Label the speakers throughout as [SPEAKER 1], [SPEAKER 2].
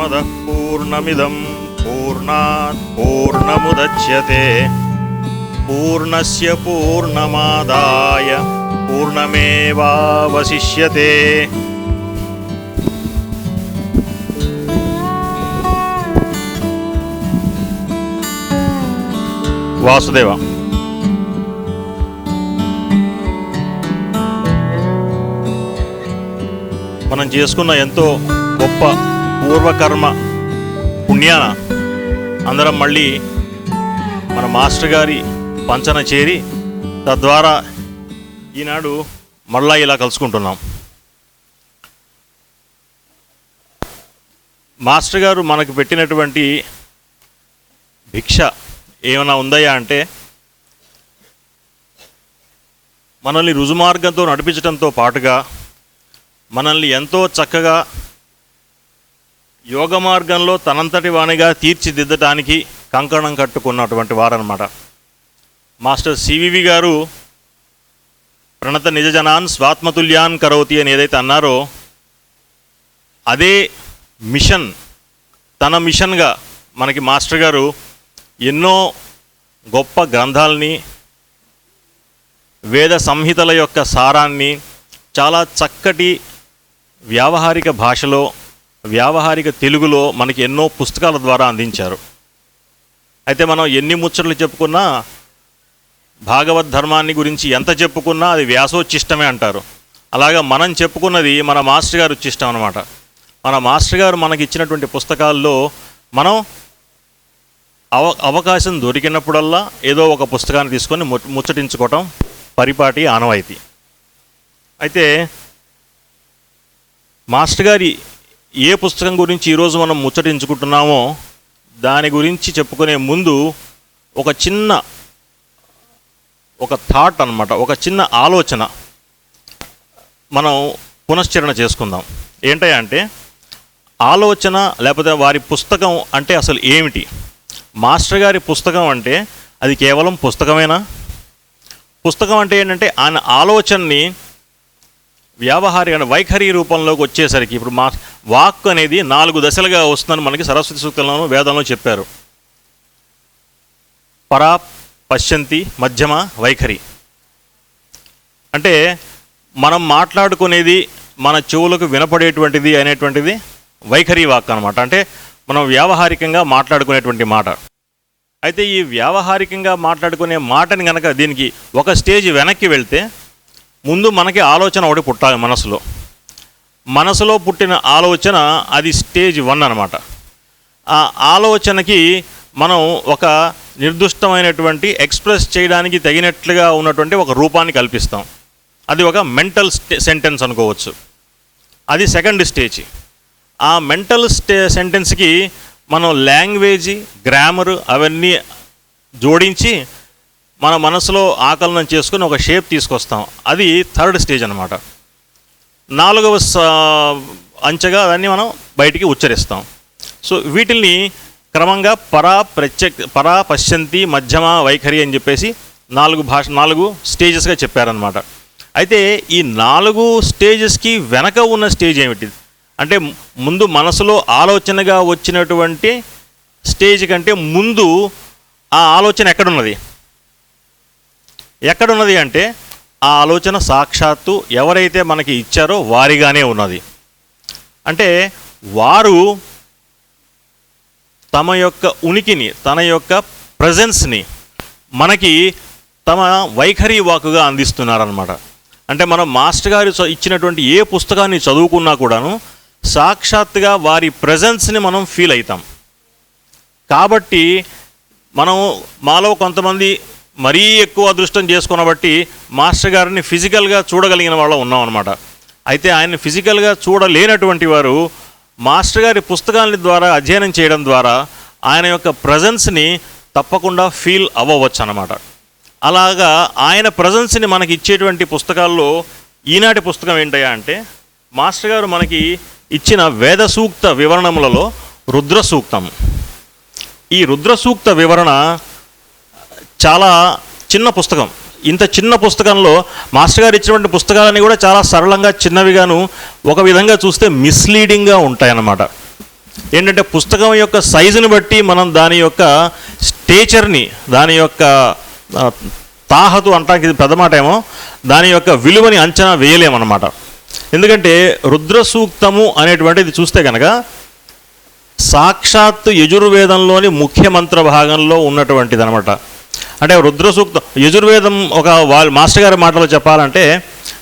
[SPEAKER 1] पूर्णमदः पूर्णमिदं पूर्णात् पूर्णमुदच्यते पूर्णस्य पूर्णमादाय पूर्णमेवावशिष्यते। వాసుదేవ. మనం చేసుకున్న ఎంతో గొప్ప పూర్వకర్మ పుణ్యాన అందరం మళ్ళీ మన మాస్టర్ గారి పంచన చేరి తద్వారా ఈనాడు మళ్ళా ఇలా కలుసుకుంటున్నాం. మాస్టర్ గారు మనకు పెట్టినటువంటి భిక్ష ఏమైనా ఉందయ్యా అంటే, మనల్ని రుజుమార్గంతో నడిపించడంతో పాటుగా మనల్ని ఎంతో చక్కగా యోగ మార్గంలో తనంతటి వాణిగా తీర్చిదిద్దటానికి కంకణం కట్టుకున్నటువంటి వారన్నమాట. మాస్టర్ సివివి గారు ప్రణత నిజజనాన్ స్వాత్మతుల్యాన్ కరోతి అని ఏదైతే అన్నారో, అదే మిషన్ తన మిషన్గా మనకి మాస్టర్ గారు ఎన్నో గొప్ప గ్రంథాలని, వేద సంహితల యొక్క సారాన్ని చాలా చక్కటి వ్యావహారిక భాషలో, వ్యావహారిక తెలుగులో మనకి ఎన్నో పుస్తకాల ద్వారా అందించారు. అయితే మనం ఎన్ని ముచ్చట్లు చెప్పుకున్నా, భాగవత్ ధర్మాన్ని గురించి ఎంత చెప్పుకున్నా అది వ్యాసోచ్చిష్టమే అంటారు. అలాగా మనం చెప్పుకున్నది మన మాస్టర్ గారు ఉచ్చిష్టం అన్నమాట. మన మాస్టర్ గారు మనకి ఇచ్చినటువంటి పుస్తకాల్లో మనం అవకాశం దొరికినప్పుడల్లా ఏదో ఒక పుస్తకాన్ని తీసుకొని ముచ్చటించుకోవటం పరిపాటి ఆనవాయితీ. అయితే మాస్టర్ గారి ఏ పుస్తకం గురించి ఈరోజు మనం ముచ్చటించుకుంటున్నామో దాని గురించి చెప్పుకునే ముందు ఒక థాట్ అన్నమాట, ఒక చిన్న ఆలోచన మనం పునశ్చరణ చేసుకుందాం. ఏంటంటే ఆలోచన లేకపోతే వారి పుస్తకం అంటే అసలు ఏమిటి? మాస్టర్ గారి పుస్తకం అంటే అది కేవలం పుస్తకమేనా? పుస్తకం అంటే ఏంటంటే ఆయన ఆలోచనని వ్యావహారిక వైఖరి రూపంలోకి వచ్చేసరికి, ఇప్పుడు వాక్ అనేది 4 దశలుగా వస్తుందని మనకి సరస్వతి సూక్తంలోనూ వేదంలో చెప్పారు. పరా, పశ్యంతి, మధ్యమ, వైఖరి. అంటే మనం మాట్లాడుకునేది మన చెవులకు వినపడేటువంటిది అనేటువంటిది వైఖరి వాక్ అనమాట. అంటే మనం వ్యావహారికంగా మాట్లాడుకునేటువంటి మాట. అయితే ఈ వ్యావహారికంగా మాట్లాడుకునే మాటని కనుక దీనికి ఒక స్టేజ్ వెనక్కి వెళ్తే, ముందు మనకి ఆలోచన ఒకటి పుట్టాలి మనసులో పుట్టిన ఆలోచన, అది స్టేజ్ 1 అనమాట. ఆ ఆలోచనకి మనం ఒక నిర్దిష్టమైనటువంటి ఎక్స్ప్రెస్ చేయడానికి తగినట్లుగా ఉన్నటువంటి ఒక రూపాన్ని కల్పిస్తాం. అది ఒక మెంటల్ సెంటెన్స్ అనుకోవచ్చు. అది సెకండ్ స్టేజ్. ఆ మెంటల్ సెంటెన్స్కి మనం లాంగ్వేజ్, గ్రామరు అవన్నీ జోడించి మన మనసులో ఆకలనం చేసుకుని ఒక షేప్ తీసుకొస్తాం. అది థర్డ్ స్టేజ్ అనమాట. 4వ అంచెగా దాన్ని మనం బయటికి ఉచ్చరిస్తాం. సో వీటిల్ని క్రమంగా పరా, పశ్యంతి, మధ్యమ, వైఖరి అని చెప్పేసి 4 స్టేజెస్గా చెప్పారనమాట. అయితే ఈ 4 స్టేజెస్కి వెనక ఉన్న స్టేజ్ ఏమిటి అంటే, ముందు మనసులో ఆలోచనగా వచ్చినటువంటి స్టేజ్ కంటే ముందు ఆ ఆలోచన ఎక్కడున్నది అంటే, ఆ ఆలోచన సాక్షాత్తు ఎవరైతే మనకి ఇచ్చారో వారిగానే ఉన్నది. అంటే వారు తమ యొక్క ఉనికిని, తన యొక్క ప్రజెన్స్ని మనకి తమ వైఖరి వాకుగా అందిస్తున్నారన్నమాట. అంటే మనం మాస్టర్ గారు ఇచ్చినటువంటి ఏ పుస్తకాన్ని చదువుకున్నా కూడాను సాక్షాత్తుగా వారి ప్రజెన్స్ని మనం ఫీల్ అవుతాం. కాబట్టి మాలో కొంతమంది మరీ ఎక్కువ అదృష్టం చేసుకున్న బట్టి మాస్టర్ గారిని ఫిజికల్గా చూడగలిగిన వాళ్ళు ఉన్నాం అనమాట. అయితే ఆయన్ని ఫిజికల్గా చూడలేనటువంటి వారు మాస్టర్ గారి పుస్తకాల ద్వారా అధ్యయనం చేయడం ద్వారా ఆయన యొక్క ప్రజెన్స్ని తప్పకుండా ఫీల్ అవ్వవచ్చు అన్నమాట. అలాగా ఆయన ప్రజెన్స్ని మనకి ఇచ్చేటువంటి పుస్తకాల్లో ఈనాటి పుస్తకం ఏంటయ్యా అంటే, మాస్టర్ గారు మనకి ఇచ్చిన వేద సూక్త వివరణములలో రుద్ర సూక్తం. ఈ రుద్ర సూక్త వివరణ చాలా చిన్న పుస్తకం. ఇంత చిన్న పుస్తకంలో మాస్టర్ గారు ఇచ్చినటువంటి పుస్తకాలన్నీ కూడా చాలా సరళంగా చిన్నవిగాను, ఒక విధంగా చూస్తే మిస్లీడింగ్గా ఉంటాయన్నమాట. ఏంటంటే పుస్తకం యొక్క సైజుని బట్టి మనం దాని యొక్క స్టేచర్ని, దాని యొక్క తాహతు అంటానికి ఇది పెద్ద మాట ఏమో, దాని యొక్క విలువని అంచనా వేయలేమన్నమాట. ఎందుకంటే రుద్ర సూక్తము అనేటువంటిది చూస్తే కనుక సాక్షాత్తు యజుర్వేదంలోని ముఖ్య మంత్ర భాగంలో ఉన్నటువంటిది అనమాట. అంటే రుద్ర సూక్తం యజుర్వేదం ఒక మాస్టర్ గారి మాటలో చెప్పాలంటే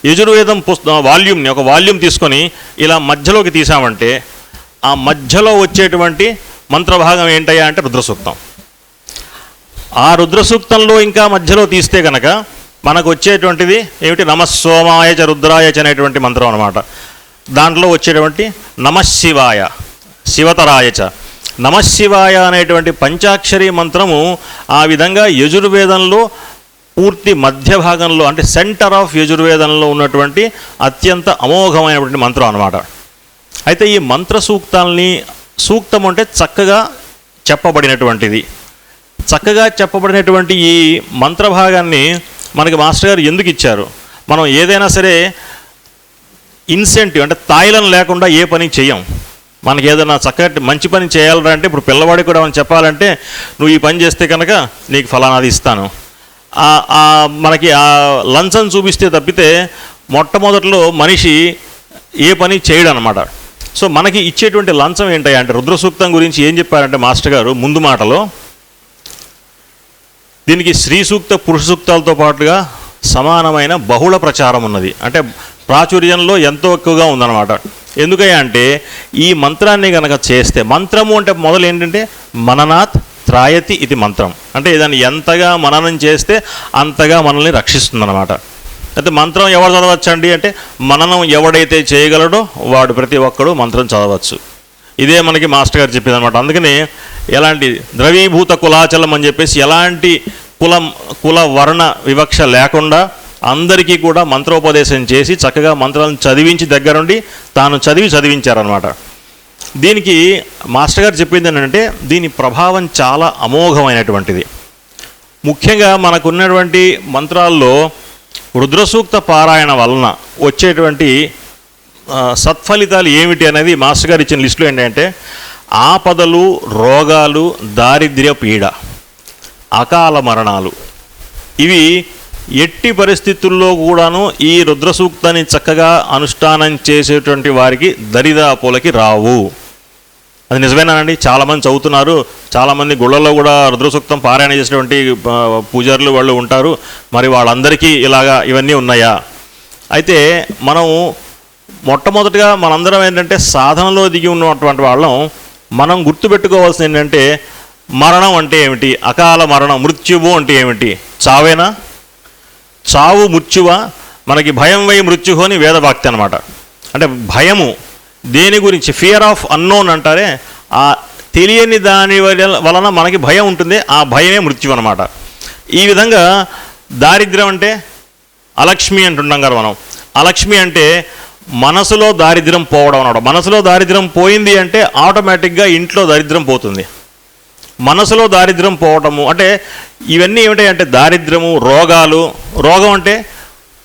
[SPEAKER 1] యజుర్వేదం వాల్యూమ్ని ఒక వాల్యూమ్ తీసుకొని ఇలా మధ్యలోకి తీసామంటే ఆ మధ్యలో వచ్చేటువంటి మంత్రభాగం ఏంటయ్యా అంటే రుద్ర సూక్తం. ఆ రుద్ర సూక్తంలో ఇంకా మధ్యలో తీస్తే కనుక మనకు వచ్చేటువంటిది ఏమిటి, నమస్సోమాయచ రుద్రాయచ అనేటువంటి మంత్రం అనమాట. దాంట్లో వచ్చేటువంటి నమశివాయ శివతరాయచ, నమశివాయ అనేటువంటి పంచాక్షరి మంత్రము ఆ విధంగా యజుర్వేదంలో పూర్తి మధ్య భాగంలో అంటే సెంటర్ ఆఫ్ యజుర్వేదంలో ఉన్నటువంటి అత్యంత అమోఘమైనటువంటి మంత్రం అన్నమాట. అయితే ఈ మంత్ర సూక్తాలని, సూక్తం అంటే చక్కగా చెప్పబడినటువంటిది, చక్కగా చెప్పబడినటువంటి ఈ మంత్రభాగాన్ని మనకి మాస్టర్ గారు ఎందుకు ఇచ్చారు? మనం ఏదైనా సరే ఇన్సెంటివ్ అంటే తాయిలం లేకుండా ఏ పని చెయ్యం. మనకి ఏదైనా చక్కటి మంచి పని చేయాలరా అంటే ఇప్పుడు పిల్లవాడికి కూడా మనం చెప్పాలంటే నువ్వు ఈ పని చేస్తే కనుక నీకు ఫలానాది ఇస్తాను, మనకి ఆ లంచం చూపిస్తే తప్పితే మొట్టమొదట్లో మనిషి ఏ పని చేయడు అనమాట. సో మనకి ఇచ్చేటువంటి లంచం ఏంటంటే అంటే రుద్ర సూక్తం గురించి ఏం చెప్పారంటే మాస్టర్ గారు ముందు మాటలో, దీనికి స్త్రీ సూక్త పురుష సూక్తాలతో పాటుగా సమానమైన బహుళ ప్రచారం ఉన్నది. అంటే ప్రాచుర్యంలో ఎంతో ఎక్కువగా ఉందన్నమాట. ఎందుకయ్యా అంటే ఈ మంత్రాన్ని కనుక చేస్తే, మంత్రము అంటే మొదలు ఏంటంటే మననాత్ త్రాయతి ఇది మంత్రం, అంటే దాన్ని ఎంతగా మననం చేస్తే అంతగా మనల్ని రక్షిస్తుందన్నమాట. అయితే మంత్రం ఎవరు చదవచ్చండి అంటే మననం ఎవడైతే చేయగలడో వాడు ప్రతి ఒక్కడు మంత్రం చదవచ్చు. ఇదే మనకి మాస్టర్ గారు చెప్పింది అనమాట. అందుకని ఎలాంటి ద్రవీభూత కులాచలం అని చెప్పేసి ఎలాంటి కుల వర్ణ వివక్ష లేకుండా అందరికీ కూడా మంత్రోపదేశం చేసి చక్కగా మంత్రాలను చదివించి దగ్గరుండి తాను చదివించారనమాట. దీనికి మాస్టర్ గారు చెప్పింది ఏంటంటే దీని ప్రభావం చాలా అమోఘమైనటువంటిది. ముఖ్యంగా మనకున్నటువంటి మంత్రాల్లో రుద్రసూక్త పారాయణ వలన వచ్చేటువంటి సత్ఫలితాలు ఏమిటి అనేది మాస్టర్ గారు ఇచ్చిన లిస్టులో ఏంటంటే ఆపదలు, రోగాలు, దారిద్ర్య పీడ, అకాల మరణాలు, ఇవి ఎట్టి పరిస్థితుల్లో కూడాను ఈ రుద్ర సూక్తాన్ని చక్కగా అనుష్ఠానం చేసేటువంటి వారికి దరిదాపులకి రావు. అది నిజమేనానండి? చాలామంది చదువుతున్నారు, చాలామంది గుళ్ళల్లో కూడా రుద్ర సూక్తం పారాయణ చేసేటువంటి పూజారులు వాళ్ళు ఉంటారు. మరి వాళ్ళందరికీ ఇలాగా ఇవన్నీ ఉన్నాయా? అయితే మనం మొట్టమొదటిగా మనందరం ఏంటంటే సాధనలో దిగి ఉన్నటువంటి వాళ్ళం మనం గుర్తుపెట్టుకోవాల్సింది ఏంటంటే మరణం అంటే ఏమిటి, అకాల మరణం, మృత్యువు అంటే ఏమిటి? చావేనా? చావు మృత్యువా? మనకి భయం వై మృత్యు అని వేదవాక్తి అనమాట. అంటే భయము దేని గురించి, ఫియర్ ఆఫ్ అన్నోన్ అంటారే, ఆ తెలియని దాని వలన మనకి భయం ఉంటుంది, ఆ భయమే మృత్యు అనమాట. ఈ విధంగా దారిద్ర్యం అంటే అలక్ష్మి అంటుంటాం కదా మనం. అలక్ష్మి అంటే మనసులో దారిద్ర్యం పోవడం అన్నమాట. మనసులో దారిద్ర్యం పోయింది అంటే ఆటోమేటిక్గా ఇంట్లో దారిద్ర్యం పోతుంది. మనసులో దారిద్ర్యం పోవటము అంటే ఇవన్నీ ఏమిటాయంటే దారిద్ర్యము, రోగాలు. రోగం అంటే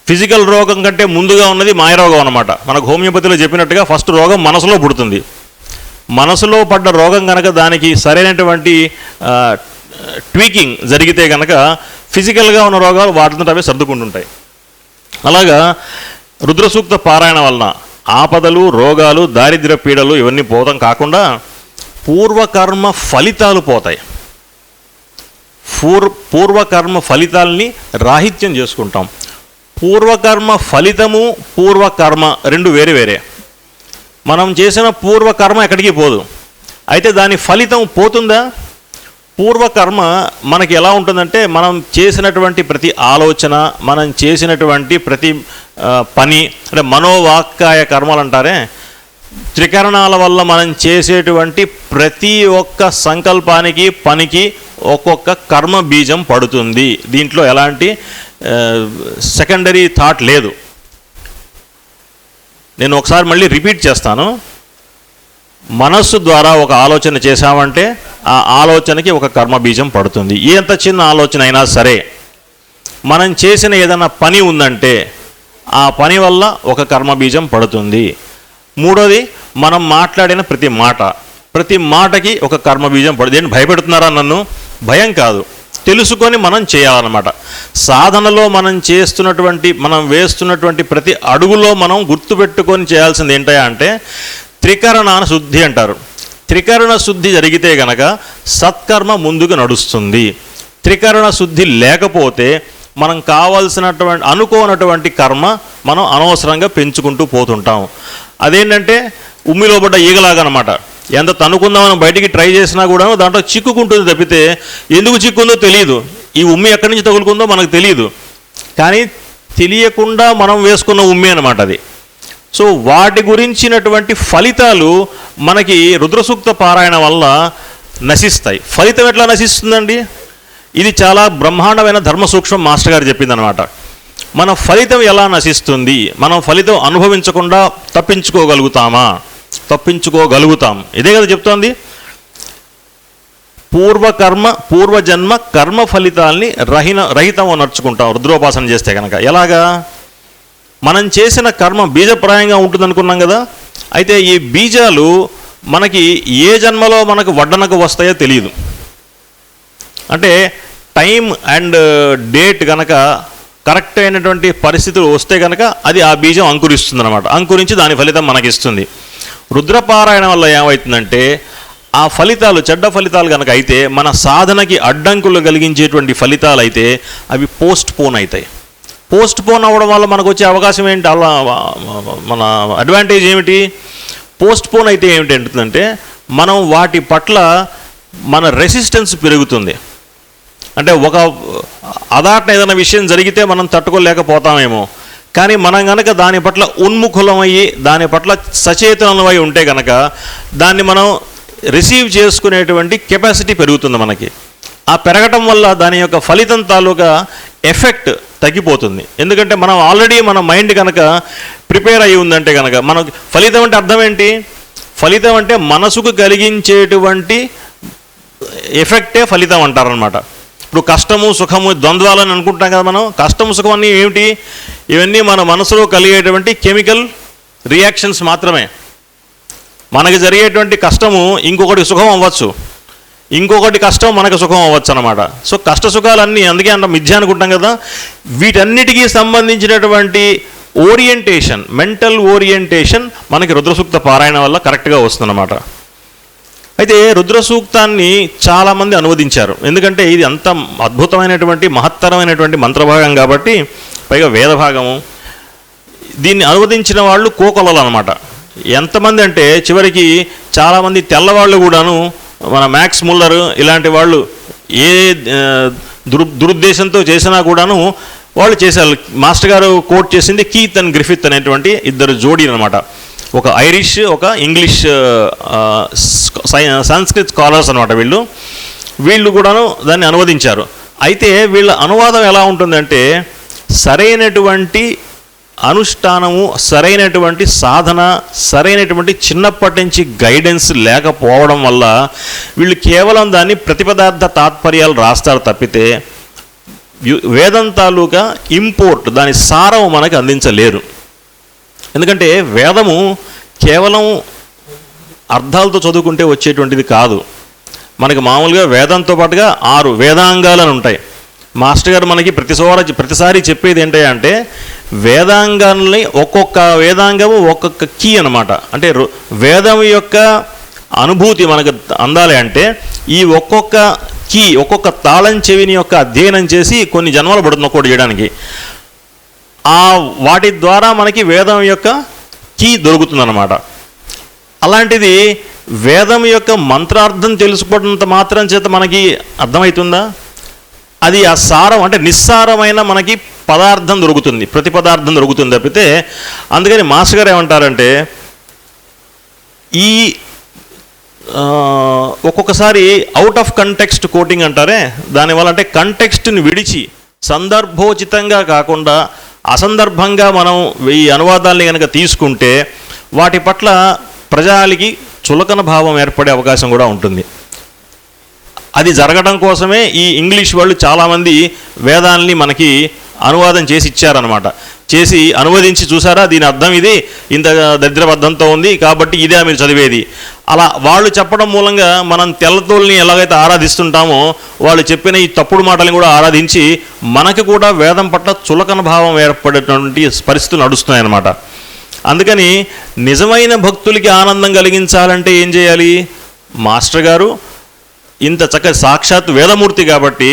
[SPEAKER 1] ఫిజికల్ రోగం కంటే ముందుగా ఉన్నది మాయరోగం అనమాట. మనకు హోమియోపతిలో చెప్పినట్టుగా ఫస్ట్ రోగం మనసులో పుడుతుంది. మనసులో పడ్డ రోగం కనుక దానికి సరైనటువంటి ట్వీకింగ్ జరిగితే కనుక ఫిజికల్గా ఉన్న రోగాలు వాటితో అవే సర్దుకుంటుంటాయి. అలాగా రుద్రసూక్త పారాయణ వలన ఆపదలు, రోగాలు, దారిద్ర్య పీడలు ఇవన్నీ పోవడం కాకుండా పూర్వకర్మ ఫలితాలు పోతాయి. పూర్వకర్మ ఫలితాలని రాహిత్యం చేసుకుంటాం. పూర్వకర్మ ఫలితము, పూర్వకర్మ రెండు వేరే వేరే. మనం చేసిన పూర్వకర్మ ఎక్కడికి పోదు, అయితే దాని ఫలితం పోతుందా? పూర్వకర్మ మనకి ఎలా ఉంటుందంటే మనం చేసినటువంటి ప్రతి ఆలోచన, మనం చేసినటువంటి ప్రతి పని, అంటే మనోవాక్కాయ కర్మలు అంటారే, త్రికరణాల వల్ల మనం చేసేటువంటి ప్రతి ఒక్క సంకల్పానికి, పనికి ఒక్కొక్క కర్మ బీజం పడుతుంది. దీంట్లో ఎలాంటి సెకండరీ థాట్ లేదు. నేను ఒకసారి మళ్ళీ రిపీట్ చేస్తాను. మనస్సు ద్వారా ఒక ఆలోచన చేశామంటే ఆ ఆలోచనకి ఒక కర్మ బీజం పడుతుంది. ఎంత చిన్న ఆలోచన అయినా సరే, మనం చేసిన ఏదైనా పని ఉందంటే ఆ పని వల్ల ఒక కర్మ బీజం పడుతుంది. మూడోది, మనం మాట్లాడిన ప్రతి మాట, ప్రతి మాటకి ఒక కర్మబీజం పడుతుంది. ఏంటి భయపెడుతున్నారా నన్ను? భయం కాదు, తెలుసుకొని మనం చేయాలన్నమాట. సాధనలో మనం వేస్తున్నటువంటి ప్రతి అడుగులో మనం గుర్తుపెట్టుకొని చేయాల్సింది ఏంటయా అంటే త్రికరణ శుద్ధి అంటారు. త్రికరణ శుద్ధి జరిగితే గనక సత్కర్మ ముందుకు నడుస్తుంది. త్రికరణ శుద్ధి లేకపోతే మనం కావాల్సినటువంటి అనుకోనటువంటి కర్మ మనం అనవసరంగా పెంచుకుంటూ పోతుంటాం. అదేంటంటే ఉమ్మిలో పడ్డ ఈగలాగా అనమాట. ఎంత తనుకుందామని బయటికి ట్రై చేసినా కూడా దాంట్లో చిక్కుకుంటుంది తప్పితే ఎందుకు చిక్కుందో తెలియదు. ఈ ఉమ్మి ఎక్కడి నుంచి తగులుకుందో మనకు తెలియదు, కానీ తెలియకుండా మనం వేసుకున్న ఉమ్మి అనమాట అది. సో వాటి గురించినటువంటి ఫలితాలు మనకి రుద్రసూక్త పారాయణ వల్ల నశిస్తాయి. ఫలితం ఎట్లా నశిస్తుందండి? ఇది చాలా బ్రహ్మాండమైన ధర్మ సూక్ష్మం మాస్టర్ గారు చెప్పిందనమాట. మన ఫలితం ఎలా నశిస్తుంది, మనం ఫలితం అనుభవించకుండా తప్పించుకోగలుగుతాం. ఇదే కదా చెప్తోంది. పూర్వజన్మ కర్మ ఫలితాల్ని రహితం నడుచుకుంటాం రుద్రోపాసన చేస్తే కనుక. ఎలాగా? మనం చేసిన కర్మ బీజప్రాయంగా ఉంటుంది అనుకున్నాం కదా. అయితే ఈ బీజాలు మనకి ఏ జన్మలో మనకు వడ్డనకు వస్తాయో తెలియదు. అంటే టైం అండ్ డేట్ కనుక కరెక్ట్ అయినటువంటి పరిస్థితులు వస్తే కనుక అది ఆ బీజం అంకురిస్తుంది అనమాట. అంకురించి దాని ఫలితం మనకిస్తుంది. రుద్రపారాయణ వల్ల ఏమవుతుందంటే ఆ ఫలితాలు చెడ్డ ఫలితాలు కనుక అయితే, మన సాధనకి అడ్డంకులు కలిగించేటువంటి ఫలితాలు అయితే అవి పోస్ట్ పోన్ అవుతాయి. పోస్ట్ పోన్ అవ్వడం వల్ల మనకు వచ్చే అవకాశం ఏంటి? అలా మన అడ్వాంటేజ్ ఏమిటి? పోస్ట్ పోన్ అయితే ఏమిటంటే మనం వాటి పట్ల మన రెసిస్టెన్స్ పెరుగుతుంది. అంటే ఒక అదాటన ఏదైనా విషయం జరిగితే మనం తట్టుకోలేకపోతామేమో, కానీ మనం కనుక దాని పట్ల ఉన్ముఖులమయ్యి దాని పట్ల సచేతనమై ఉంటే కనుక దాన్ని మనం రిసీవ్ చేసుకునేటువంటి కెపాసిటీ పెరుగుతుంది మనకి. ఆ పెరగటం వల్ల దాని యొక్క ఫలితం తాలూకా ఎఫెక్ట్ తగ్గిపోతుంది. ఎందుకంటే మనం ఆల్రెడీ మన మైండ్ కనుక ప్రిపేర్ అయి ఉందంటే కనుక మనకు ఫలితం అంటే అర్థం ఏంటి? ఫలితం అంటే మనసుకు కలిగించేటువంటి ఎఫెక్టే ఫలితం అంటారనమాట. ఇప్పుడు కష్టము సుఖము ద్వంద్వాలని అనుకుంటాం కదా మనం. కష్టము సుఖం అన్నీ ఏమిటి? ఇవన్నీ మన మనసులో కలిగేటువంటి కెమికల్ రియాక్షన్స్ మాత్రమే. మనకి జరిగేటువంటి కష్టము ఇంకొకటి సుఖం అవ్వచ్చు, ఇంకొకటి కష్టం మనకు సుఖం అవ్వచ్చు అనమాట. సో కష్ట సుఖాలన్నీ అందుకే అంత మిథ్య అనుకుంటాం కదా. వీటన్నిటికీ సంబంధించినటువంటి ఓరియంటేషన్, మెంటల్ ఓరియంటేషన్ మనకి రుద్రసూక్త పారాయణ వల్ల కరెక్ట్గా వస్తుందన్నమాట. అయితే రుద్రసూక్తాన్ని చాలామంది అనువదించారు. ఎందుకంటే ఇది అంత అద్భుతమైనటువంటి మహత్తరమైనటువంటి మంత్రభాగం కాబట్టి, పైగా వేదభాగము. దీన్ని అనువదించిన వాళ్ళు కోకొల్లలు అనమాట. ఎంతమంది అంటే చివరికి చాలామంది తెల్లవాళ్ళు కూడాను, మన మ్యాక్స్ ముల్లర్ ఇలాంటి వాళ్ళు ఏ దురుద్దేశంతో చేసినా కూడాను వాళ్ళు చేశారు. మాస్టర్ గారు కోట్ చేసింది కీత్ అండ్ గ్రిఫిత్ అనేటువంటి ఇద్దరు జోడీ అనమాట. ఒక ఐరిష్, ఒక ఇంగ్లీష్ సంస్కృత్ స్కాలర్స్ అనమాట. వీళ్ళు కూడాను దాన్ని అనువదించారు. అయితే వీళ్ళ అనువాదం ఎలా ఉంటుందంటే సరైనటువంటి అనుష్ఠానము, సరైనటువంటి సాధన, సరైనటువంటి చిన్నప్పటి నుంచి గైడెన్స్ లేకపోవడం వల్ల వీళ్ళు కేవలం దాన్ని ప్రతిపదార్థ తాత్పర్యాలు రాస్తారు తప్పితే వేదం తాలూకా ఇంపోర్ట్, దాని సారం మనకు అందించలేరు. ఎందుకంటే వేదము కేవలం అర్థాలతో చదువుకుంటే వచ్చేటువంటిది కాదు. మనకి మామూలుగా వేదంతో పాటుగా 6 వేదాంగాలను ఉంటాయి. మాస్టర్ గారు మనకి ప్రతిసారి చెప్పేది ఏంటంటే వేదాంగాల్ని ఒక్కొక్క వేదాంగము ఒక్కొక్క కీ అనమాట. అంటే వేదం యొక్క అనుభూతి మనకు అందాలి అంటే ఈ ఒక్కొక్క కీ, ఒక్కొక్క తాళం చెవిని యొక్క అధ్యయనం చేసి కొన్ని జన్మలు పడుతుంది ఒక్కోటి చేయడానికి. వాటి ద్వారా మనకి వేదం యొక్క కీ దొరుకుతుందన్నమాట. అలాంటిది వేదం యొక్క మంత్రార్థం తెలుసుకోవడంత మాత్రం చేత మనకి అర్థమవుతుందా? అది ఆ సారం అంటే నిస్సారమైన మనకి పదార్థం దొరుకుతుంది, ప్రతి పదార్థం దొరుకుతుంది తప్పితే. అందుకని మాస్టర్ గారు ఏమంటారంటే ఈ ఒక్కొక్కసారి అవుట్ ఆఫ్ కంటెక్స్ట్ కోటింగ్ అంటారే, దానివల్ల అంటే కంటెక్స్ట్ని విడిచి సందర్భోచితంగా కాకుండా అసందర్భంగా మనం ఈ అనువాదాలని కనుక తీసుకుంటే వాటి పట్ల ప్రజలకి చులకన భావం ఏర్పడే అవకాశం కూడా ఉంటుంది. అది జరగడం కోసమే ఈ ఇంగ్లీష్ వాళ్ళు చాలామంది వేదాల్ని మనకి అనువాదం చేసి ఇచ్చారనమాట. చేసి అనువదించి చూసారా దీని అర్థం ఇది ఇంత దరిద్రబద్ధంతో ఉంది కాబట్టి ఇదే మీరు చదివేది. అలా వాళ్ళు చెప్పడం మూలంగా మనం తెల్లతోల్ని ఎలాగైతే ఆరాధిస్తుంటామో వాళ్ళు చెప్పిన ఈ తప్పుడు మాటలను కూడా ఆరాధించి మనకు కూడా వేదం పట్ల చులకన భావం ఏర్పడేటువంటి పరిస్థితులు నడుస్తున్నాయన్నమాట. అందుకని నిజమైన భక్తులకి ఆనందం కలిగించాలంటే ఏం చేయాలి? మాస్టర్ గారు ఇంత చక్కటి సాక్షాత్ వేదమూర్తి కాబట్టి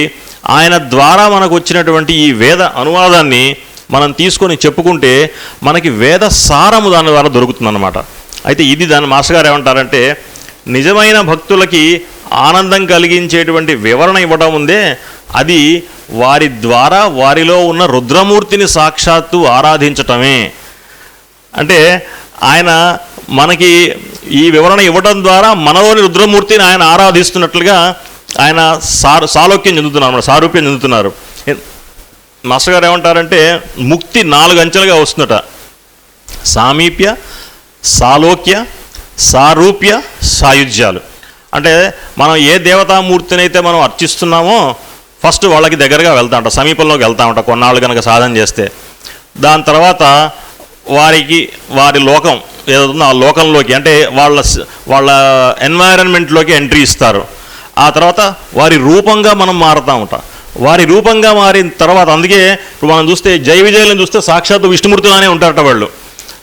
[SPEAKER 1] ఆయన ద్వారా మనకు వచ్చినటువంటి ఈ వేద అనువాదాన్ని మనం తీసుకొని చెప్పుకుంటే మనకి వేద సారము దాని ద్వారా దొరుకుతుందన్నమాట. అయితే ఇది దాని మాస్టర్ గారు ఏమంటారంటే నిజమైన భక్తులకి ఆనందం కలిగించేటువంటి వివరణ ఇవ్వడం ఉందే అది వారి ద్వారా వారిలో ఉన్న రుద్రమూర్తిని సాక్షాత్తు ఆరాధించటమే. అంటే ఆయన మనకి ఈ వివరణ ఇవ్వడం ద్వారా మనలోని రుద్రమూర్తిని ఆయన ఆరాధిస్తున్నట్లుగా ఆయన సాలోక్యం చెందుతున్నారు, సారూప్యం చెందుతున్నారు. మాస్టర్ గారు ఏమంటారంటే ముక్తి 4 అంచెలుగా వస్తుందట. సామీప్య, సాలోక్య, సారూప్య, సాయుజ్యాలు. అంటే మనం ఏ దేవతామూర్తిని అయితే మనం అర్చిస్తున్నామో ఫస్ట్ వాళ్ళకి దగ్గరగా వెళ్తా ఉంటాం, సమీపంలోకి వెళ్తా ఉంటాం కొన్నాళ్ళు కనుక సాధన చేస్తే. దాని తర్వాత వారి లోకం ఏదవుతుందో ఆ లోకంలోకి అంటే వాళ్ళ ఎన్వైరన్మెంట్లోకి ఎంట్రీ ఇస్తారు. ఆ తర్వాత వారి రూపంగా మనం మారుతూ ఉంటాం. వారి రూపంగా మారిన తర్వాత అందుకే ఇప్పుడు మనం చూస్తే జయ విజయలను చూస్తే సాక్షాత్తు విష్ణుమూర్తిలానే ఉంటారట వాళ్ళు.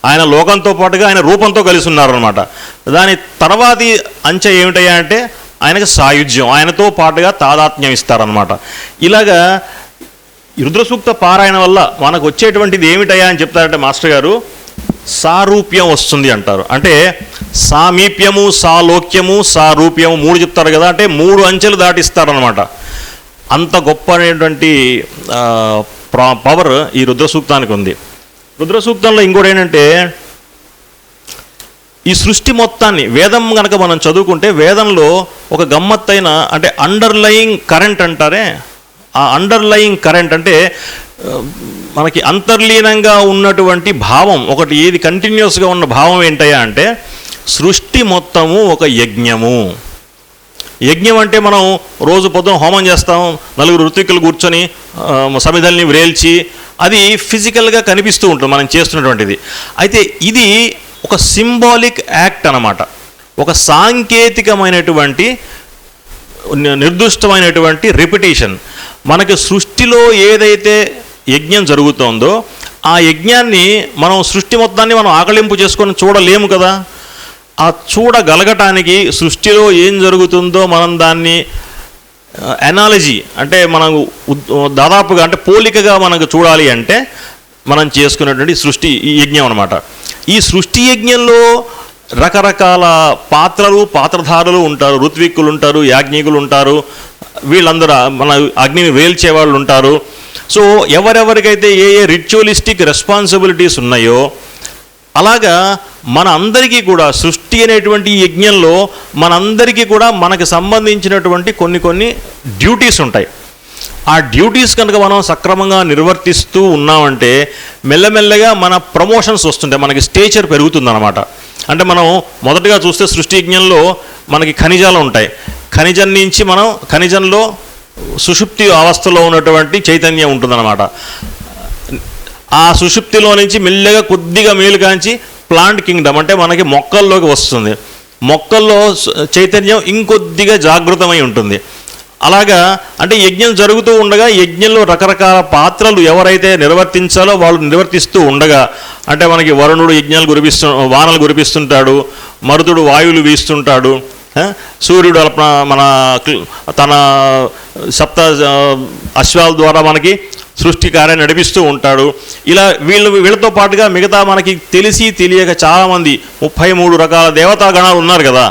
[SPEAKER 1] ఆయన లోకంతో పాటుగా ఆయన రూపంతో కలిసి ఉన్నారనమాట. దాని తర్వాతి అంచె ఏమిటయ్యా అంటే ఆయనకి సాయుధ్యం, ఆయనతో పాటుగా తాదాత్మ్యం ఇస్తారనమాట. ఇలాగా రుద్రసూక్త పారాయణ వల్ల మనకు వచ్చేటువంటిది ఏమిటయ్యా అని చెప్తారంటే మాస్టర్ గారు సారూప్యం వస్తుంది అంటారు. అంటే సామీప్యము, సాలోక్యము, సారూప్యము 3 చెప్తారు కదా. అంటే 3 అంచెలు దాటిస్తారనమాట. అంత గొప్ప అనేటువంటి పవర్ ఈ రుద్రసూక్తానికి ఉంది. రుద్రసూక్తంలో ఇంకోటి ఏంటంటే ఈ సృష్టి మొత్తాన్ని వేదం కనుక మనం చదువుకుంటే వేదంలో ఒక గమ్మత్తైన అంటే అండర్లయింగ్ కరెంట్ అంటారే, ఆ అండర్లయింగ్ కరెంట్ అంటే మనకి అంతర్లీనంగా ఉన్నటువంటి భావం ఒకటి, ఏది కంటిన్యూస్గా ఉన్న భావం ఏంటయ్యా అంటే సృష్టి మొత్తము ఒక యజ్ఞము. యజ్ఞం అంటే మనం రోజు పొద్దున హోమం చేస్తాం, 4 ఋత్వికులు కూర్చొని సమిధల్ని వ్రేల్చి అది ఫిజికల్గా కనిపిస్తూ ఉంటుంది మనం చేస్తున్నటువంటిది. అయితే ఇది ఒక సింబాలిక్ యాక్ట్ అన్నమాట. ఒక సాంకేతికమైనటువంటి నిర్దిష్టమైనటువంటి రిపిటేషన్. మనకి సృష్టిలో ఏదైతే యజ్ఞం జరుగుతోందో ఆ యజ్ఞాన్ని మనం సృష్టి మొత్తాన్ని మనం ఆకలింపు చేసుకొని చూడలేము కదా. ఆ చూడగలగటానికి సృష్టిలో ఏం జరుగుతుందో మనం దాన్ని ఎనాలజీ అంటే మనం దాదాపుగా అంటే పోలికగా మనకు చూడాలి అంటే మనం చేసుకునేటువంటి సృష్టి ఈ యజ్ఞం అనమాట. ఈ సృష్టి యజ్ఞంలో రకరకాల పాత్రధారులు ఉంటారు, ఋత్విక్కులు ఉంటారు, యాజ్ఞికులు ఉంటారు, వీళ్ళందరూ మన అగ్నిని వేల్చే వాళ్ళు ఉంటారు. సో ఎవరెవరికైతే ఏ రిచువలిస్టిక్ రెస్పాన్సిబిలిటీస్ ఉన్నాయో అలాగా మన అందరికీ కూడా సృష్టి అనేటువంటి యజ్ఞంలో మనందరికీ కూడా మనకు సంబంధించినటువంటి కొన్ని డ్యూటీస్ ఉంటాయి. ఆ డ్యూటీస్ కనుక మనం సక్రమంగా నిర్వర్తిస్తూ ఉన్నామంటే మెల్లమెల్లగా మన ప్రమోషన్స్ వస్తుంటాయి, మనకి స్టేచర్ పెరుగుతుందన్నమాట. అంటే మనం మొదటగా చూస్తే సృష్టి యజ్ఞంలో మనకి ఖనిజాలు ఉంటాయి. ఖనిజంలో సుషుప్తి అవస్థలో ఉన్నటువంటి చైతన్యం ఉంటుందన్నమాట. ఆ సుషుప్తిలో నుంచి మెల్లగా కొద్దిగా మేలు కాంచి ప్లాంట్ కింగ్డమ్ అంటే మనకి మొక్కల్లోకి వస్తుంది. మొక్కల్లో చైతన్యం ఇంకొద్దిగా జాగృతమై ఉంటుంది. అలాగా అంటే యజ్ఞం జరుగుతూ ఉండగా యజ్ఞంలో రకరకాల పాత్రలు ఎవరైతే నిర్వర్తించాలో వాళ్ళు నిర్వర్తిస్తూ ఉండగా అంటే మనకి వరుణుడు వానలు కురిపిస్తుంటాడు, మరుతుడు వాయువులు వీస్తుంటాడు, సూర్యుడు తన సప్త అశ్వాల ద్వారా మనకి సృష్టి కార్యాన్ని నడిపిస్తూ ఉంటాడు. ఇలా వీళ్ళతో పాటుగా మిగతా మనకి తెలియక చాలామంది 33 రకాల దేవతా గణాలు ఉన్నారు కదా.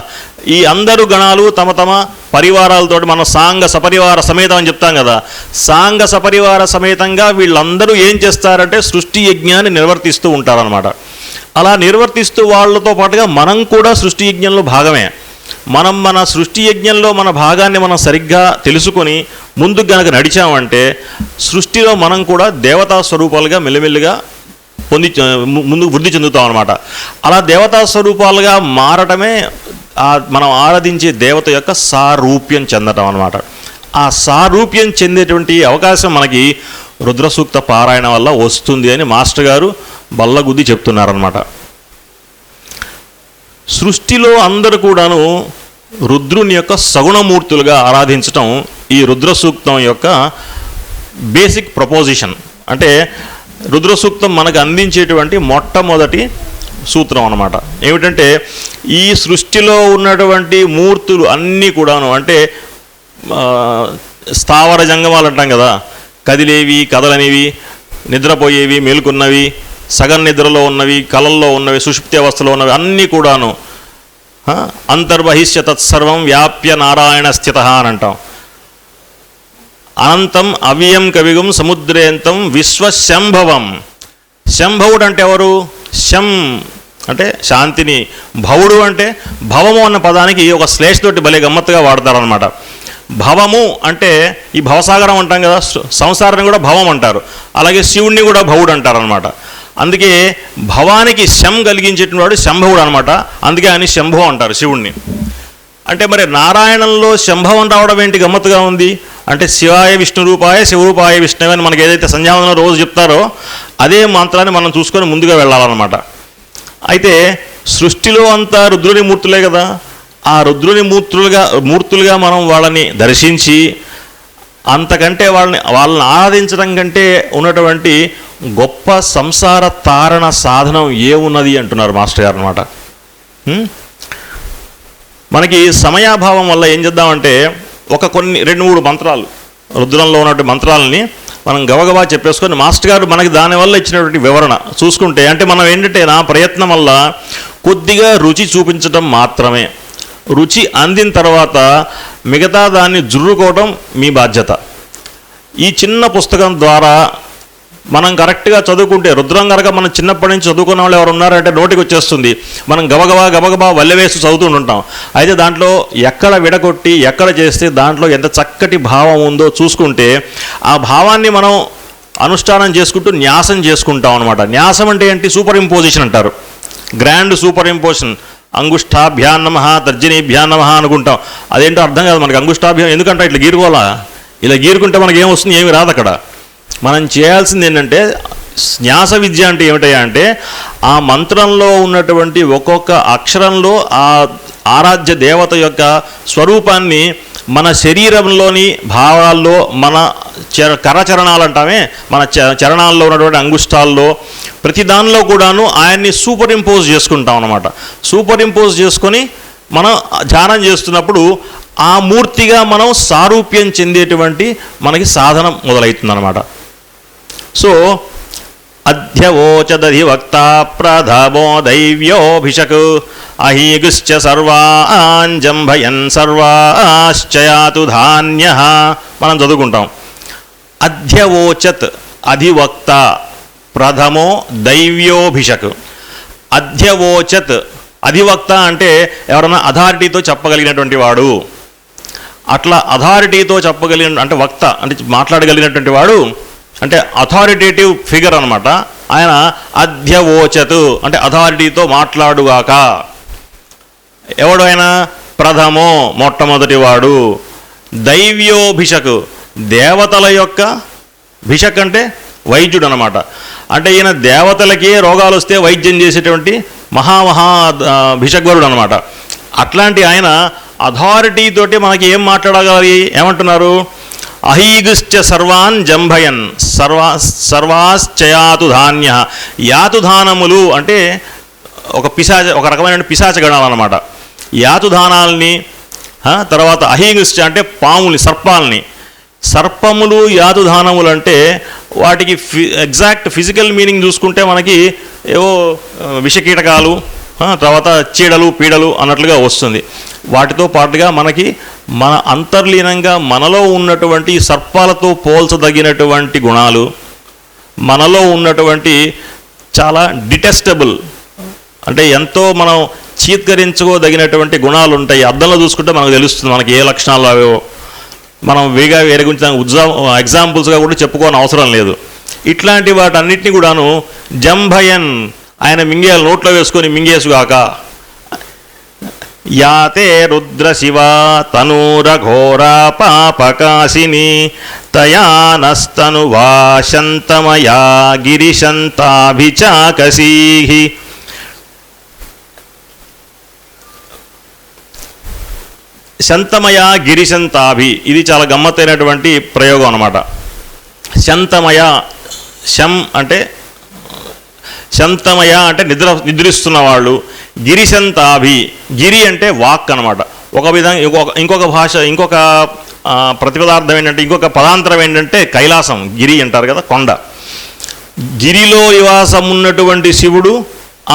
[SPEAKER 1] ఈ అందరు గణాలు తమ తమ పరివారాలతో మనం సాంగ సపరివార సమేతం అని చెప్తాం కదా. సాంగ సపరివార సమేతంగా వీళ్ళందరూ ఏం చేస్తారంటే సృష్టి యజ్ఞాన్ని నిర్వర్తిస్తూ ఉంటారనమాట. అలా నిర్వర్తిస్తూ వాళ్ళతో పాటుగా మనం కూడా సృష్టి యజ్ఞంలో భాగమే. మన సృష్టి యజ్ఞంలో మన భాగాన్ని మనం సరిగ్గా తెలుసుకొని ముందుకు గనక నడిచామంటే సృష్టిలో మనం కూడా దేవతా స్వరూపాలుగా మెల్లిమెల్లిగా ముందుకు వృద్ధి చెందుతాం అనమాట. అలా దేవతా స్వరూపాలుగా మారటమే మనం ఆరాధించే దేవత యొక్క సారూప్యం చెందటం అనమాట. ఆ సారూప్యం చెందేటువంటి అవకాశం మనకి రుద్ర సూక్త పారాయణ వల్ల వస్తుంది అని మాస్టర్ గారు బల్లగుద్ది చెప్తున్నారనమాట. సృష్టిలో అందరూ కూడాను రుద్రుని యొక్క సగుణమూర్తులుగా ఆరాధించటం ఈ రుద్ర సూక్తం యొక్క బేసిక్ ప్రపోజిషన్. అంటే రుద్ర సూక్తం మనకు అందించేటువంటి మొట్టమొదటి సూత్రం అన్నమాట. ఏమిటంటే ఈ సృష్టిలో ఉన్నటువంటి మూర్తులు అన్నీ కూడాను, అంటే స్థావర జంగమాలు అంటాం కదా, కదిలేవి కదలనివి, నిద్రపోయేవి మేలుకున్నవి, సగం నిద్రలో ఉన్నవి, కలల్లో ఉన్నవి, సుషుప్తి అవస్థలో ఉన్నవి అన్నీ కూడాను అంతర్బహిష్య తత్సర్వం వ్యాప్య నారాయణ స్థిత అని అంటాం. అనంతం అవ్యయం కవిగం సముద్రేంతం విశ్వశంభవం. శంభవుడు అంటే ఎవరు? శం అంటే శాంతిని, భవుడు అంటే భవము అన్న పదానికి ఒక శ్లేష్ తోటి భలే గమ్మత్తుగా వాడతారనమాట. భవము అంటే ఈ భవసాగరం అంటాం కదా, సంసారాన్ని కూడా భవం అంటారు, అలాగే శివుణ్ణి కూడా భవుడు అంటారనమాట. అందుకే భవానికి శం కలిగించేటువంటి వాడు శంభవుడు అనమాట. అందుకే ఆయన శంభో అంటారు శివుణ్ణి. అంటే మరి నారాయణంలో శంభవం రావడం ఏంటి గమ్మత్తుగా ఉంది అంటే, శివాయ విష్ణు రూపాయ శివరూపాయ విష్ణువే అని మనకి ఏదైతే సంధ్యావందనం రోజు చెప్తారో అదే మంత్రాన్ని మనం చూసుకొని ముందుగా వెళ్ళాలన్నమాట. అయితే సృష్టిలో అంతా రుద్రుని మూర్తులే కదా, ఆ రుద్రుని మూర్తులుగా మనం వాళ్ళని దర్శించి అంతకంటే వాళ్ళని ఆరాధించడం కంటే ఉన్నటువంటి గొప్ప సంసార తారణ సాధనం ఏమున్నది అంటున్నారు మాస్టర్ గారు అనమాట. మనకి సమయాభావం వల్ల ఏం చేద్దామంటే కొన్ని 2-3 మంత్రాలు రుద్రంలో ఉన్నటువంటి మంత్రాలని మనం గబగబా చెప్పేసుకొని మాస్టర్ గారు మనకి దానివల్ల ఇచ్చినటువంటి వివరణ చూసుకుంటే, అంటే మనం ఏంటంటే నా ప్రయత్నం వల్ల కొద్దిగా రుచి చూపించడం మాత్రమే. రుచి అందిన తర్వాత మిగతా దాన్ని జుర్రుకోవడం మీ బాధ్యత. ఈ చిన్న పుస్తకం ద్వారా మనం కరెక్ట్గా చదువుకుంటే, రుద్రం కనుక మనం చిన్నప్పటి నుంచి చదువుకున్న వాళ్ళు ఎవరు ఉన్నారంటే నోటికి వచ్చేస్తుంది. మనం గబగబా వల్లెవేసి చదువుతుంటాం. అయితే దాంట్లో ఎక్కడ విడగొట్టి ఎక్కడ చేస్తే దాంట్లో ఎంత చక్కటి భావం ఉందో చూసుకుంటే ఆ భావాన్ని మనం అనుష్ఠానం చేసుకుంటూ న్యాసం చేసుకుంటాం అనమాట. న్యాసం అంటే ఏంటి? సూపర్ ఇంపోజిషన్ అంటారు. Grand superimposition. అంగుష్టాభ్యాం నమః తర్జనీభ్యాం నమః అనుకుంటాం. అదేంటో అర్థం కాదు మనకి. అంగుష్టాభ్యాం ఎందుకంటే ఇట్లా గీరుకోవాలా? ఇలా గీరుకుంటే మనకి ఏమొస్తుంది? ఏమి రాదు. అక్కడ మనం చేయాల్సింది ఏంటంటే న్యాస విద్య అంటే ఏమిటయా అంటే ఆ మంత్రంలో ఉన్నటువంటి ఒక్కొక్క అక్షరంలో ఆ ఆరాధ్య దేవత యొక్క స్వరూపాన్ని మన శరీరంలోని భావాల్లో, మన కరచరణాలు అంటామే, మన చరణాల్లో ఉన్నటువంటి అంగుష్టాల్లో ప్రతి దానిలో కూడాను ఆయన్ని సూపర్ ఇంపోజ్ చేసుకుంటాం అన్నమాట. సూపర్ ఇంపోజ్ చేసుకొని మనం ధ్యానం చేస్తున్నప్పుడు ఆ మూర్తిగా మనం సారూప్యం చెందేటువంటి మనకి సాధనం మొదలవుతుందన్నమాట. సో అధ్యవోచదధివక్త ప్రథమో దైవ్యోభిషక్ అహీగుశ్చ సర్వాంజంభయన్ సర్వాశ్చయాతు ధాన్యః మనం చదువుకుంటాం. అధ్యవోచత్ అధివక్త ప్రథమో దైవ్యోభిషక్. అధ్యవోచత్ అధివక్త అంటే ఎవరన్నా అథారిటీతో చెప్పగలిగినటువంటి వాడు. అట్లా అథారిటీతో చెప్పగలిగిన అంటే వక్త అంటే మాట్లాడగలిగినటువంటి వాడు, అంటే అథారిటేటివ్ ఫిగర్ అనమాట. ఆయన అధ్యవోచత్ అంటే అథారిటీతో మాట్లాడుగాక. ఎవడు ఆయన? ప్రథమో మొట్టమొదటి వాడు. దైవ్యోభిషక్ దేవతల యొక్క భిషక్ అంటే వైద్యుడు అనమాట. అంటే ఈయన దేవతలకే రోగాలు వస్తే వైద్యం చేసేటువంటి భిషగ్వరుడు అనమాట. అట్లాంటి ఆయన అథారిటీతోటి మనకి ఏం మాట్లాడగలి? ఏమంటున్నారు? అహీగుశ్చ సర్వాన్ జంభయన్ సర్వాశ్చయాతు ధాన్య. యాతుధానములు అంటే ఒక రకమైన పిశాచగణాలు అన్నమాట. యాతుధానాల్ని, తర్వాత అహీగుశ్చ అంటే పాముల్ని, సర్పాలని. సర్పములు యాతుధానములు అంటే వాటికి ఎగ్జాక్ట్ ఫిజికల్ మీనింగ్ చూసుకుంటే మనకి ఏవో విషకీటకాలు, తర్వాత చీడలు పీడలు అన్నట్లుగా వస్తుంది. వాటితో పాటుగా మనకి మన అంతర్లీనంగా మనలో ఉన్నటువంటి సర్పాలతో పోల్చదగినటువంటి గుణాలు, మనలో ఉన్నటువంటి చాలా డిటెస్టబుల్ అంటే ఎంతో మనం చీత్కరించుకోదగినటువంటి గుణాలు ఉంటాయి. అద్దంలో చూసుకుంటే మనకు తెలుస్తుంది మనకి ఏ లక్షణాలు అవేవో. మనం వేరే గురించి ఎగ్జాంపుల్స్గా కూడా చెప్పుకోని అవసరం లేదు. ఇట్లాంటి వాటన్నిటిని కూడాను జంభయన్ ఆయన మింగేయాలి, నోట్లో వేసుకొని మింగేసుగాక. యాతే రుద్రశివా తనూరఘోరా పాపకాశిని తయానస్తనువా శంతమయా గిరిశంతాభిచాకసీః. శంతమయ గిరిశంతాభి, ఇది చాలా గమ్మత్తైనటువంటి ప్రయోగం అన్నమాట. శంతమయ, శం అంటే శంతమయ అంటే నిద్రిస్తున్న వాళ్ళు, గిరిశంతాభి, గిరి అంటే వాక్ అనమాట. ఒక విధంగా ఇంకొక భాష, ఇంకొక ప్రతిపదార్థం ఏంటంటే, ఇంకొక పదాంతరం ఏంటంటే కైలాసం, గిరి అంటారు కదా, కొండ. గిరిలో నివాసం ఉన్నటువంటి శివుడు,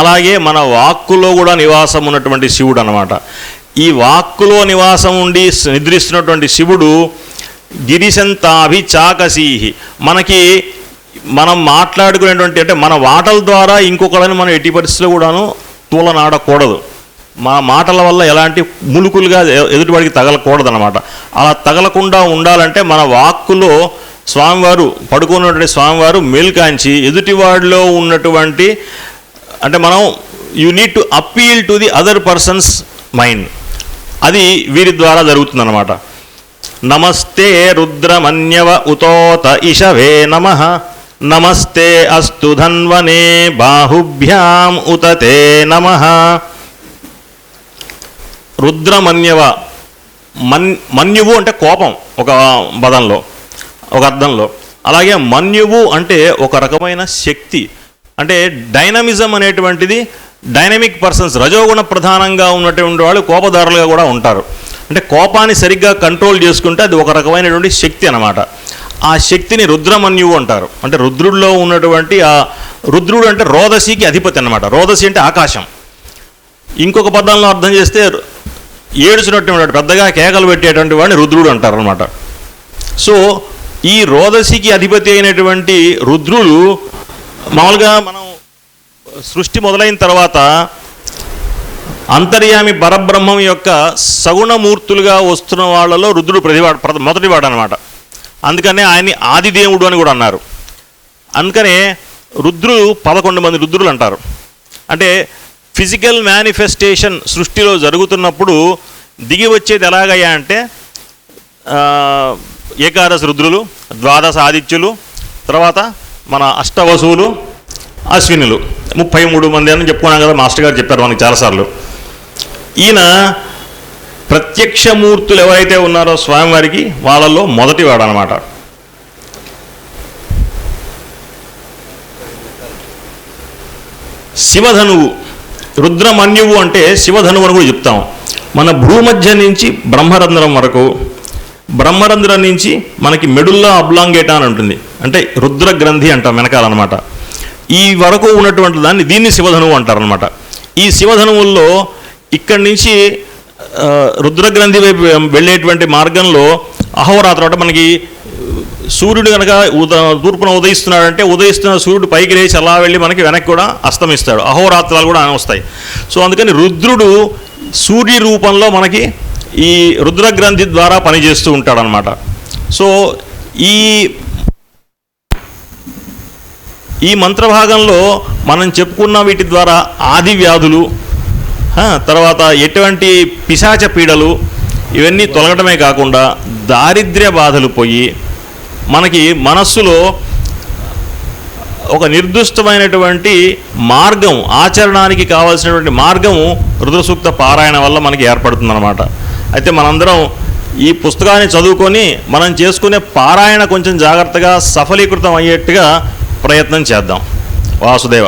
[SPEAKER 1] అలాగే మన వాక్కులో కూడా నివాసం ఉన్నటువంటి శివుడు అనమాట. ఈ వాక్కులో నివాసం ఉండి నిద్రిస్తున్నటువంటి శివుడు గిరిశంతాభి చాకసీహి. మనం మాట్లాడుకునేటువంటి, అంటే మన మాటల ద్వారా ఇంకొకళ్ళని మనం ఎట్టి పరిస్థితుల్లో కూడాను తూలనాడకూడదు. మన మాటల వల్ల ఎలాంటి ములుకులుగా ఎదుటివాడికి తగలకూడదు అనమాట. అలా తగలకుండా ఉండాలంటే మన వాక్కులో స్వామివారు, పడుకున్నటువంటి స్వామివారు మేల్కాంచి ఎదుటివాడిలో ఉన్నటువంటి, అంటే మనం you need to appeal to the other persons mind, అది వీరి ద్వారా జరుగుతుందన్నమాట. నమస్తే రుద్రమన్యవ ఉతోత ఇషవే నమః, నమస్తే అస్తు ధన్వనే బాహుభ్యాం ఉతతే నమః. రుద్రమన్యవ, మన్యువు అంటే కోపం ఒక పదంలో, ఒక అర్థంలో. అలాగే మన్యువు అంటే ఒక రకమైన శక్తి, అంటే డైనమిజం అనేటువంటిది. డైనమిక్ పర్సన్స్, రజోగుణ ప్రధానంగా ఉన్నటువంటి వాళ్ళు కోపదారులుగా కూడా ఉంటారు. అంటే కోపాన్ని సరిగ్గా కంట్రోల్ చేసుకుంటే అది ఒక రకమైనటువంటి శక్తి అన్నమాట. ఆ శక్తిని రుద్రమన్యువు అంటారు. అంటే రుద్రుడిలో ఉన్నటువంటి ఆ రుద్రుడు అంటే రోదసికి అధిపతి అన్నమాట. రోదసి అంటే ఆకాశం. ఇంకొక పదంలో అర్థం చేస్తే ఏడుచున్నటువంటి, పెద్దగా కేకలు పెట్టేటువంటి వాడిని రుద్రుడు అంటారు అనమాట. సో ఈ రోదసికి అధిపతి అయినటువంటి రుద్రుడు, మామూలుగా మనం సృష్టి మొదలైన తర్వాత అంతర్యామి పరబ్రహ్మం యొక్క సగుణమూర్తులుగా వస్తున్న వాళ్ళలో రుద్రుడు మొదటివాడు అనమాట. అందుకనే ఆయన్ని ఆదిదేవుడు అని కూడా అన్నారు. అందుకనే రుద్రులు 11 మంది రుద్రులు అంటారు. అంటే ఫిజికల్ మేనిఫెస్టేషన్ సృష్టిలో జరుగుతున్నప్పుడు దిగి వచ్చేది ఎలాగయ్యా అంటే, ఏకాదశ రుద్రులు, ద్వాదశ ఆదిత్యులు, తర్వాత మన అష్టవసువులు, అశ్వినులు, 33 మంది అని చెప్పుకున్నాం కదా, మాస్టర్ గారు చెప్పారు మనకి చాలాసార్లు. ఈయన ప్రత్యక్షమూర్తులు ఎవరైతే ఉన్నారో స్వామివారికి, వాళ్ళల్లో మొదటివాడు అనమాట. శివధనువు, రుద్రమన్యువు అంటే శివధనువు అని కూడా చెప్తాం. మన భూమధ్య నుంచి బ్రహ్మరంధ్రం వరకు, బ్రహ్మరంధ్రం నుంచి మనకి మెడుల్లా అబ్లాంగేటా అని ఉంటుంది, అంటే రుద్ర గ్రంథి అంటాం వెనకాలన్నమాట. ఈ వరకు ఉన్నటువంటి దీన్ని శివధనువు అంటారనమాట. ఈ శివధనువుల్లో ఇక్కడి నుంచి రుద్రగ్రంథి వైపు వెళ్ళేటువంటి మార్గంలో అహోరాత్రం, అంటే మనకి సూర్యుడు కనుక తూర్పున ఉదయిస్తున్నాడంటే ఉదయిస్తున్న సూర్యుడు పైకి లేచి అలా వెళ్ళి మనకి వెనక్కి కూడా అస్తమిస్తాడు. అహోరాత్రాలు కూడా వస్తాయి. సో అందుకని రుద్రుడు సూర్య రూపంలో మనకి ఈ రుద్రగ్రంథి ద్వారా పనిచేస్తూ ఉంటాడనమాట. సో ఈ మంత్రభాగంలో మనం చెప్పుకున్న వీటి ద్వారా ఆది వ్యాధులు, తర్వాత ఎటువంటి పిశాచ పీడలు ఇవన్నీ తొలగటమే కాకుండా దారిద్ర్య బాధలు పోయి మనకి మనస్సులో ఒక నిర్దిష్టమైనటువంటి మార్గం, ఆచరణానికి కావాల్సినటువంటి మార్గము రుద్రసూక్త పారాయణ వల్ల మనకి ఏర్పడుతుందన్నమాట. అయితే మనందరం ఈ పుస్తకాన్ని చదువుకొని మనం చేసుకునే పారాయణ కొంచెం జాగ్రత్తగా సఫలీకృతం అయ్యేట్టుగా ప్రయత్నం చేద్దాం. వాసుదేవ.